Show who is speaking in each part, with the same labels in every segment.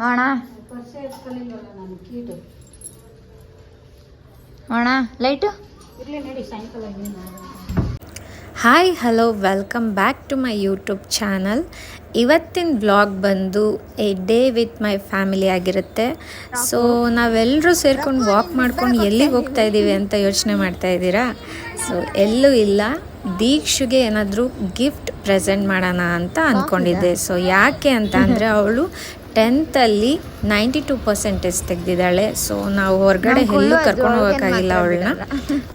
Speaker 1: ಅಣ್ಣ ಅಣ್ಣ light
Speaker 2: hi hello welcome back to my YouTube channel. ಇವತ್ತಿನ ವ್ಲಾಗ್ ಬಂದು a day with my family ಆಗಿರುತ್ತೆ. ಸೊ ನಾವೆಲ್ಲರೂ ಸೇರ್ಕೊಂಡು ವಾಕ್ ಮಾಡ್ಕೊಂಡು ಎಲ್ಲಿಗೆ ಹೋಗ್ತಾ ಇದ್ದೀವಿ ಅಂತ ಯೋಚನೆ ಮಾಡ್ತಾ ಇದ್ದೀರಾ? ಸೊ ಎಲ್ಲೂ ಇಲ್ಲ, ದೀಕ್ಷುಗೆ ಏನಾದರೂ ಗಿಫ್ಟ್ ಪ್ರೆಸೆಂಟ್ ಮಾಡೋಣ ಅಂತ ಅಂದ್ಕೊಂಡಿದ್ದೆ. ಸೊ ಯಾಕೆ ಅಂತ ಅಂದರೆ ಅವಳು 10th 92% ತೆಗೆದಿದ್ದಾಳೆ. ಸೊ ನಾವು ಹೊರಗಡೆ ಎಲ್ಲೂ ಕರ್ಕೊಂಡು ಹೋಗೋಕ್ಕಾಗಿಲ್ಲ ಅವಳನ್ನ.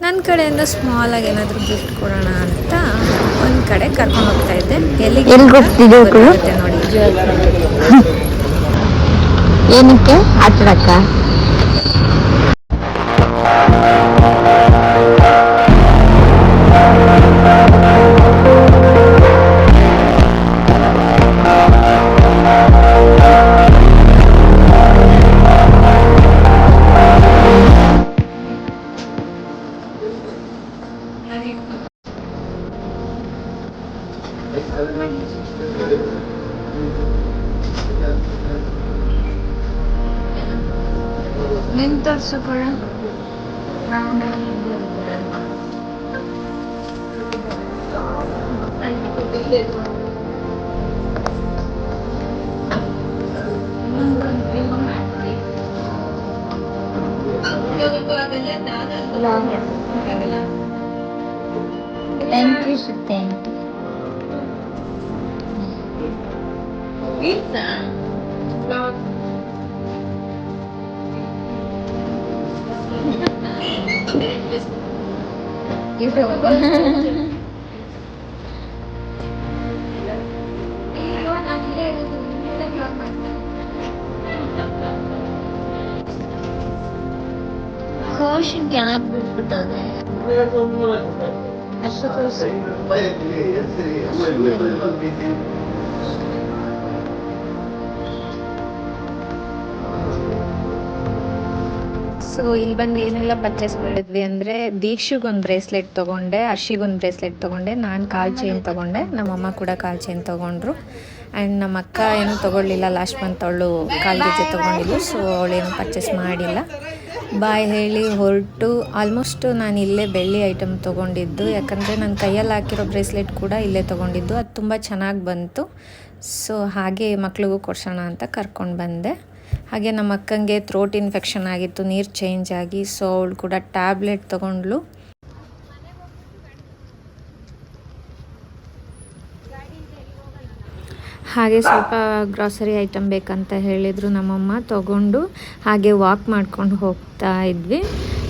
Speaker 2: ನನ್ನ ಕಡೆಯಿಂದ ಸ್ಮಾಲಾಗಿ ಏನಾದರೂ ಗಿಫ್ಟ್ ಕೊಡೋಣ ಅಂತ ಒಂದು ಕಡೆ ಕರ್ಕೊಂಡು ಹೋಗ್ತಾ ಇದ್ದೆ. ಎಲ್ಲಿಗೆ ಗೊತ್ತಾಗುತ್ತೆ ನೋಡಿ.
Speaker 1: ಏನಕ್ಕೆ ಆಟಡಕ್ಕ? ನಿಂತರ್ಸಕೊಳ್ಳ ಥ್ಯಾಂಕ್ ಯು ಸುತ್ತೆ. ಕೋಶನ್ ಕೆಳಗೆ ಬಿಟ್ಬಿಟ್ಟದೆ.
Speaker 2: ಸೊ ಇಲ್ಲಿ ಬಂದು ಏನೆಲ್ಲ ಪರ್ಚೇಸ್ ಮಾಡಿದ್ವಿ ಅಂದರೆ, ದೀಕ್ಷಿಗೊಂದು ಬ್ರೇಸ್ಲೆಟ್ ತೊಗೊಂಡೆ, ಅರ್ಷಿಗೊಂದು ಬ್ರೇಸ್ಲೆಟ್ ತೊಗೊಂಡೆ, ನಾನು ಕಾಲ್ ಚೈನ್ ತೊಗೊಂಡೆ, ನಮ್ಮಮ್ಮ ಕೂಡ ಕಾಲ್ ಚೈನ್ ತೊಗೊಂಡ್ರು. ಆ್ಯಂಡ್ ನಮ್ಮ ಅಕ್ಕ ಏನೂ ತೊಗೊಳ್ಳಿಲ್ಲ, ಲಾಸ್ಟ್ ಮಂತ್ ಅವಳು ಕಾಲ್ ಗೆಜ್ಜೆ ತೊಗೊಂಡಿದ್ದು. ಸೊ ಅವಳೇನು ಪರ್ಚೇಸ್ ಮಾಡಿಲ್ಲ. ಬಾಯ್ ಹೇಳಿ ಹೊರಟು ಆಲ್ಮೋಸ್ಟ್ ನಾನು ಇಲ್ಲೇ ಬೆಳ್ಳಿ ಐಟಮ್ ತೊಗೊಂಡಿದ್ದು, ಯಾಕಂದರೆ ನನ್ನ ಕೈಯಲ್ಲಿ ಹಾಕಿರೋ ಬ್ರೇಸ್ಲೆಟ್ ಕೂಡ ಇಲ್ಲೇ ತೊಗೊಂಡಿದ್ದು. ಅದು ತುಂಬ ಚೆನ್ನಾಗಿ ಬಂತು. ಸೊ ಹಾಗೆ ಮಕ್ಳಿಗೂ ಕೊಡ್ಸೋಣ ಅಂತ ಕರ್ಕೊಂಡು ಬಂದೆ. ಹಾಗೆ ನಮ್ಮ ಅಕ್ಕಂಗೆ ಥ್ರೋಟ್ ಇನ್ಫೆಕ್ಷನ್ ಆಗಿತ್ತು, ನೀರು ಚೇಂಜ್ ಆಗಿ. ಸೊ ಅವಳು ಕೂಡ ಟ್ಯಾಬ್ಲೆಟ್ ತೊಗೊಂಡ್ಳು. ಹಾಗೆ ಸ್ವಲ್ಪ ಗ್ರಾಸರಿ ಐಟಮ್ ಬೇಕಂತ ಹೇಳಿದರು ನಮ್ಮಮ್ಮ, ತೊಗೊಂಡು ಹಾಗೆ ವಾಕ್ ಮಾಡ್ಕೊಂಡು ಹೋಗ್ತಾ ಇದ್ವಿ.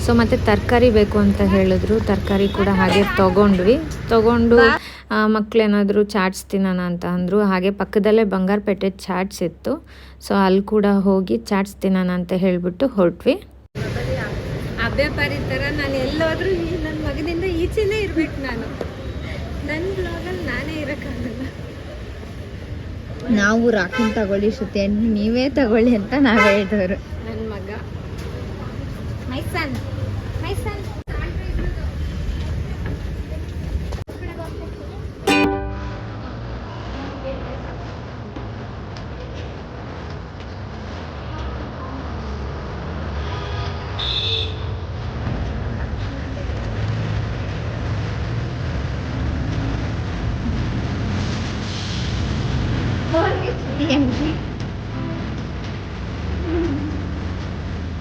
Speaker 2: ಸೊ ಮತ್ತು ತರಕಾರಿ ಬೇಕು ಅಂತ ಹೇಳಿದ್ರು, ತರಕಾರಿ ಕೂಡ ಹಾಗೆ ತೊಗೊಂಡು ಮಕ್ಕಳೇನಾದರೂ ಚಾಟ್ಸ್ ತಿನ್ನೋಣ ಅಂತ ಅಂದರು. ಹಾಗೆ ಪಕ್ಕದಲ್ಲೇ ಬಂಗಾರಪೇಟೆ ಚಾಟ್ಸ್ ಇತ್ತು. ಸೊ ಅಲ್ಲಿ ಕೂಡ ಹೋಗಿ ಚಾಟ್ಸ್ ತಿನ್ನೋಣ ಅಂತ ಹೇಳಿಬಿಟ್ಟು ಹೊರಟ್ವಿ.
Speaker 3: ಅಭ್ಯಾಪಾರಿ ಥರ ನಾನು ಎಲ್ಲೋದ್ರೂ ನನ್ನ ಮಗನಿಂದ ಈಚೆನೇ ಇರ್ಬೇಕು. ನಾನು ನನ್ನ ಬ್ಲಾಗಲ್ಲಿ ನಾನೇ ಇರೋಕ್ಕಾಗಲ್ಲ.
Speaker 1: ನಾವು ರಾಕಿನ್ ತಗೊಳ್ಳಿ ಸುತ್ತೆ, ನೀವೇ ತಗೊಳ್ಳಿ ಅಂತ ನಾವು ಹೇಳಿದವರು.
Speaker 3: ನನ್ನ ಮಗ ಮೈಸನ್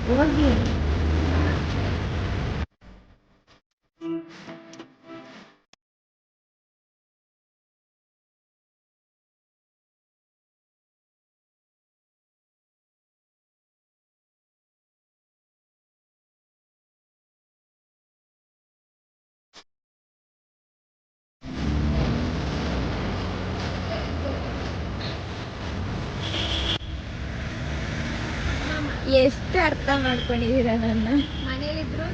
Speaker 1: ಹೋಗಿ ಎಷ್ಟು ಅರ್ಥ ಮಾಡ್ಕೊಂಡಿದ್ದೀರಾ ನನ್ನ?
Speaker 3: ಮನೇಲಿದ್ರು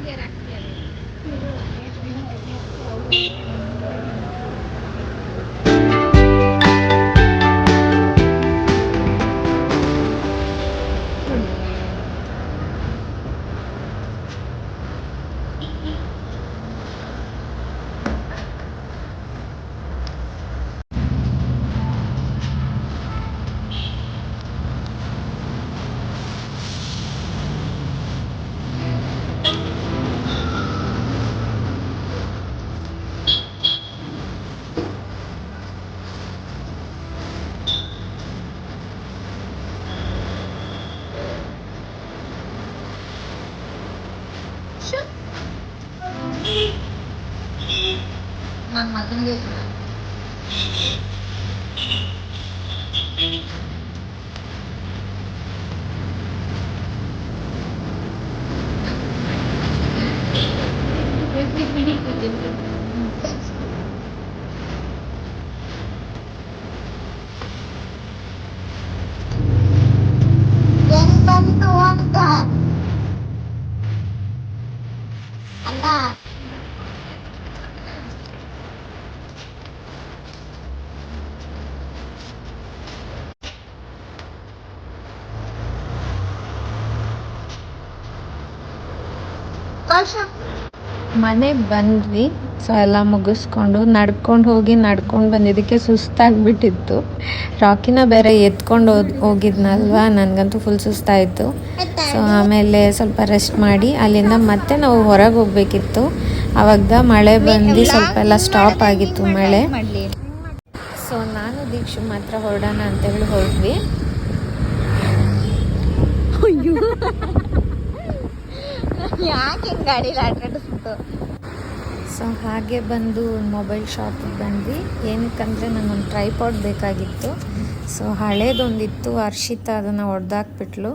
Speaker 1: ನನ್ನ ಮಗನಿಗೆ ಬಂತು ಅಂತ ಅಲ್ಲ
Speaker 2: ಮನೆಗೆ ಬಂದ್ವಿ. ಸೊ ಎಲ್ಲ ಮುಗಿಸ್ಕೊಂಡು ನಡ್ಕೊಂಡು ಬಂದಿದ್ದಕ್ಕೆ ಸುಸ್ತಾಗ್ಬಿಟ್ಟಿತ್ತು. ರಾಕಿನ ಬೇರೆ ಎತ್ಕೊಂಡು ಹೋಗಿದ್ನಲ್ವಾ, ನನಗಂತೂ ಫುಲ್ ಸುಸ್ತಾಯಿತು. ಸೊ ಆಮೇಲೆ ಸ್ವಲ್ಪ ರೆಸ್ಟ್ ಮಾಡಿ ಅಲ್ಲಿಂದ ಮತ್ತೆ ನಾವು ಹೊರಗೆ ಹೋಗ್ಬೇಕಿತ್ತು. ಆವಾಗ ಮಳೆ ಬಂದು ಸ್ವಲ್ಪ ಎಲ್ಲ ಸ್ಟಾಪ್ ಆಗಿತ್ತು ಮಳೆ. ಸೊ ನಾನು ದೀಕ್ಷು ಮಾತ್ರ ಹೊರಡೋಣ ಅಂತೇಳಿ ಹೊರಟ್ವಿ.
Speaker 1: ಯಾಕೆ ಗಾಡಿಲಿ ಆಟಾಡಿಸ್ತು.
Speaker 2: ಸೊ ಹಾಗೆ ಬಂದು ಮೊಬೈಲ್ ಶಾಪಿಗೆ ಬಂದ್ವಿ. ಏನಕ್ಕಂದರೆ ನನಗೊಂದು ಟ್ರೈಪಾಡ್ ಬೇಕಾಗಿತ್ತು. ಸೊ ಹಳೇದೊಂದಿತ್ತು, ಹರ್ಷಿತಾ ಅದನ್ನು ಹೊಡೆದಾಕ್ಬಿಟ್ಲು.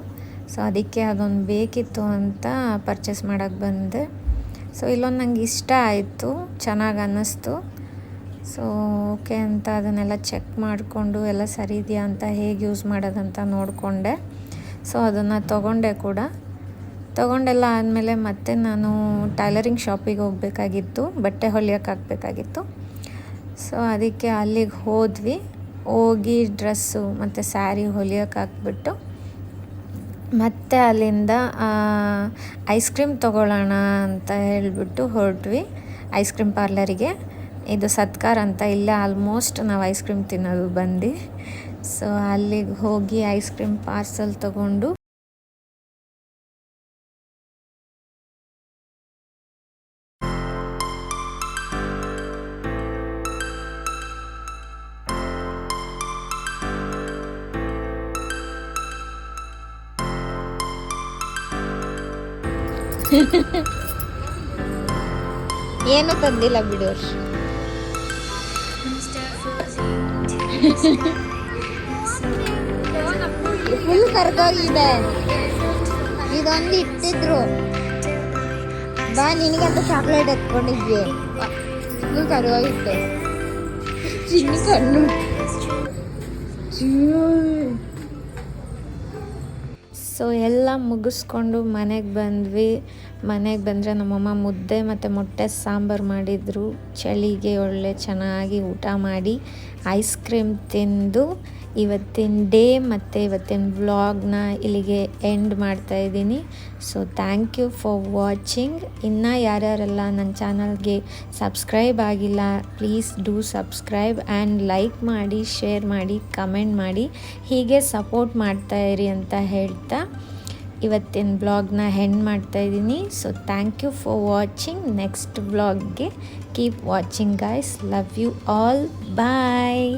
Speaker 2: ಸೊ ಅದಕ್ಕೆ ಅದೊಂದು ಬೇಕಿತ್ತು ಅಂತ ಪರ್ಚೇಸ್ ಮಾಡೋಕ್ಕೆ ಬಂದೆ. ಸೊ ಇಲ್ಲೊಂದು ನಂಗೆ ಇಷ್ಟ ಆಯಿತು, ಚೆನ್ನಾಗಿ ಅನ್ನಿಸ್ತು. ಸೊ ಓಕೆ ಅಂತ ಅದನ್ನೆಲ್ಲ ಚೆಕ್ ಮಾಡಿಕೊಂಡು ಎಲ್ಲ ಸರಿ ಇದೆಯಾ ಅಂತ, ಹೇಗೆ ಯೂಸ್ ಮಾಡೋದಂತ ನೋಡಿಕೊಂಡೆ. ಸೊ ಅದನ್ನು ತೊಗೊಂಡೆಲ್ಲ ಆದಮೇಲೆ ಮತ್ತೆ ನಾನು ಟೈಲರಿಂಗ್ ಶಾಪಿಗೆ ಹೋಗಬೇಕಾಗಿತ್ತು, ಬಟ್ಟೆ ಹೊಲಿಯೋಕೆ ಹಾಕಬೇಕಾಗಿತ್ತು. ಸೊ ಅದಕ್ಕೆ ಅಲ್ಲಿಗೆ ಹೋಗಿ ಡ್ರೆಸ್ಸು ಮತ್ತು ಸ್ಯಾರಿ ಹೊಲಿಯೋಕೆ ಹಾಕ್ಬಿಟ್ಟು ಮತ್ತೆ ಅಲ್ಲಿಂದ ಐಸ್ ಕ್ರೀಮ್ ತೊಗೊಳ್ಳೋಣ ಅಂತ ಹೇಳಿಬಿಟ್ಟು ಹೊರಟ್ವಿ ಐಸ್ ಕ್ರೀಮ್ ಪಾರ್ಲರಿಗೆ. ಇದು ಸತ್ಕಾರ್ ಅಂತ, ಇಲ್ಲೇ ಆಲ್ಮೋಸ್ಟ್ ನಾವು ಐಸ್ ಕ್ರೀಮ್ ತಿನ್ನೋದು ಬಂದು. ಸೊ ಅಲ್ಲಿಗೆ ಹೋಗಿ ಐಸ್ ಕ್ರೀಮ್ ಪಾರ್ಸಲ್ ತೊಗೊಂಡು
Speaker 1: ಏನು ತಂದಿಲ್ಲ ಬಿಡು. ಫುಲ್ ಕರ್ಗೋಗಿದೆ. ಇದೊಂದು ಇಟ್ಟಿದ್ರು, ಬಾ ನಿನಗಂತ ಚಾಕ್ಲೇಟ್ ಎತ್ಕೊಂಡಿದ್ವಿ, ಫುಲ್ ಕರ್ಗೋಗಿತ್ತು. ಚಿನ್ನಿ ಕಣ್ಣು.
Speaker 2: ಸೊ ಎಲ್ಲ ಮುಗಿಸ್ಕೊಂಡು ಮನೆಗೆ ಬಂದ್ವಿ. ಮನೆಗೆ ಬಂದರೆ ನಮ್ಮಮ್ಮ ಮುದ್ದೆ ಮತ್ತು ಮೊಟ್ಟೆ ಸಾಂಬಾರು ಮಾಡಿದರು. ಚಳಿಗೆ ಒಳ್ಳೆ ಚೆನ್ನಾಗಿ ಊಟ ಮಾಡಿ ಐಸ್ ಕ್ರೀಮ್ ತಿಂದು ಇವತ್ತಿನ ಡೇ ಮತ್ತು ಇವತ್ತಿನ ವ್ಲಾಗ್ನ ಇಲ್ಲಿಗೆ ಎಂಡ್ ಮಾಡ್ತಾಯಿದ್ದೀನಿ. So thank you for watching. ಇನ್ನೂ ಯಾರ್ಯಾರೆಲ್ಲ ನನ್ನ ಚಾನಲ್ಗೆ ಸಬ್ಸ್ಕ್ರೈಬ್ ಆಗಿಲ್ಲ, please do subscribe and like ಮಾಡಿ, ಶೇರ್ ಮಾಡಿ, ಕಮೆಂಟ್ ಮಾಡಿ, ಹೀಗೆ ಸಪೋರ್ಟ್ ಮಾಡ್ತಾಯಿರಿ ಅಂತ ಹೇಳ್ತಾ ಇವತ್ತಿನ ವ್ಲಾಗ್ನ ಎಂಡ್ ಮಾಡ್ತಾಯಿದ್ದೀನಿ. So thank you for watching. Next ವ್ಲಾಗ್ಗೆ keep watching guys. Love you all. Bye.